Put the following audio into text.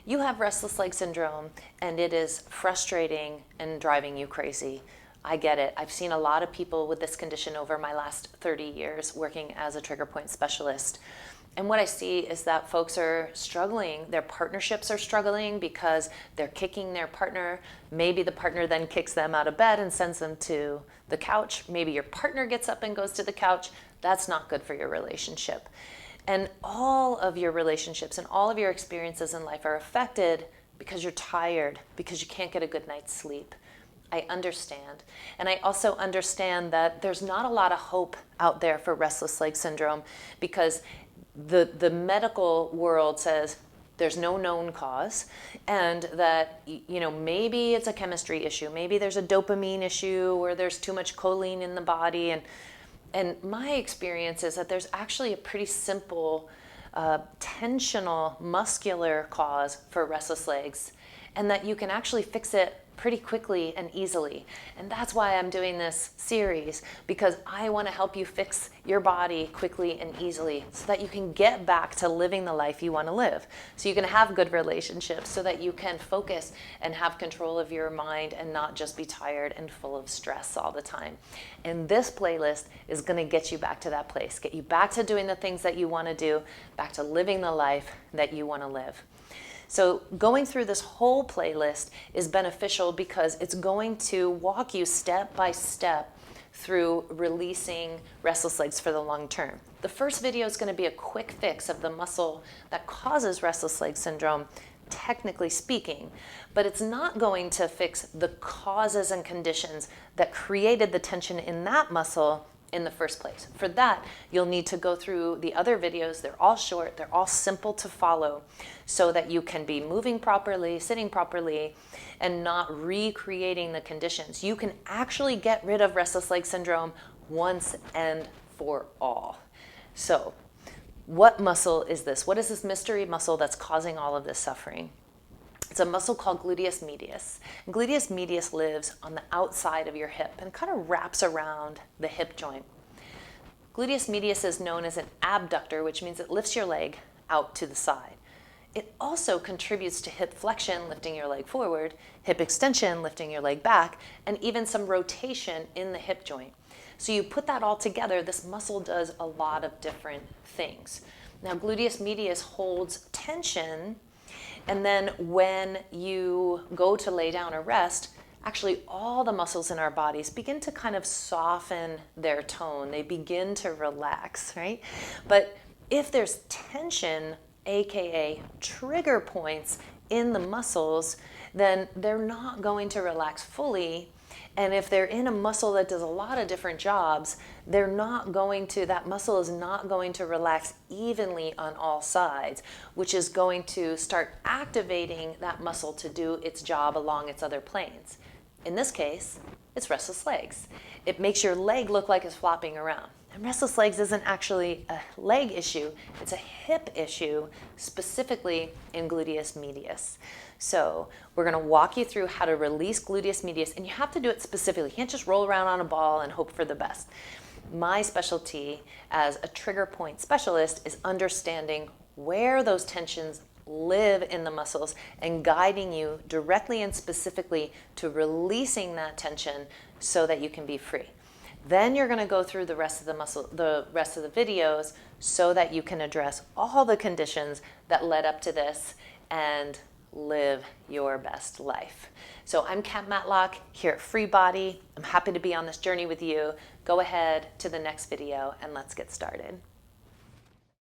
You have restless leg syndrome and it is frustrating and driving you crazy. I get it. I've seen a lot of people with this condition over my last 30 years working as a trigger point specialist. And what I see is that folks are struggling. Their partnerships are struggling because they're kicking their partner. Maybe the partner then kicks them out of bed and sends them to the couch. Maybe your partner gets up and goes to the couch. That's not good for your relationship. And all of your relationships and all of your experiences in life are affected because you're tired, because you can't get a good night's sleep. I understand. And I also understand that there's not a lot of hope out there for restless leg syndrome because the medical world says there's no known cause, and that maybe it's a chemistry issue, maybe there's a dopamine issue, or there's too much choline in the body, and my experience is that there's actually a pretty simple tensional muscular cause for restless legs, and that you can actually fix it pretty quickly and easily. And that's why I'm doing this series, because I want to help you fix your body quickly and easily so that you can get back to living the life you want to live. So you can have good relationships, so that you can focus and have control of your mind and not just be tired and full of stress all the time. And this playlist is going to get you back to that place, get you back to doing the things that you want to do, back to living the life that you want to live. So going through this whole playlist is beneficial because it's going to walk you step by step through releasing restless legs for the long term. The first video is going to be a quick fix of the muscle that causes restless leg syndrome, technically speaking, but it's not going to fix the causes and conditions that created the tension in that muscle in the first place. For that, you'll need to go through the other videos. They're all short, they're all simple to follow, so that you can be moving properly, sitting properly, and not recreating the conditions. You can actually get rid of restless leg syndrome once and for all. So, what muscle is this? What is this mystery muscle that's causing all of this suffering? It's a muscle called gluteus medius. And gluteus medius lives on the outside of your hip and kind of wraps around the hip joint. Gluteus medius is known as an abductor, which means it lifts your leg out to the side. It also contributes to hip flexion, lifting your leg forward, hip extension, lifting your leg back, and even some rotation in the hip joint. So you put that all together, this muscle does a lot of different things. Now, gluteus medius holds tension. And then when you go to lay down or rest, actually all the muscles in our bodies begin to kind of soften their tone. They begin to relax, right? But if there's tension, aka trigger points in the muscles, then they're not going to relax fully. And if they're in a muscle that does a lot of different jobs, that muscle is not going to relax evenly on all sides, which is going to start activating that muscle to do its job along its other planes. In this case, it's restless legs. It makes your leg look like it's flopping around. And restless legs isn't actually a leg issue, it's a hip issue, specifically in gluteus medius. So we're going to walk you through how to release gluteus medius, and you have to do it specifically. You can't just roll around on a ball and hope for the best. My specialty as a trigger point specialist is understanding where those tensions live in the muscles and guiding you directly and specifically to releasing that tension so that you can be free. Then you're going to go through the rest of the videos so that you can address all the conditions that led up to this and live your best life. So I'm Kat Matlock here at Free Body. I'm happy to be on this journey with you. Go ahead to the next video and let's get started.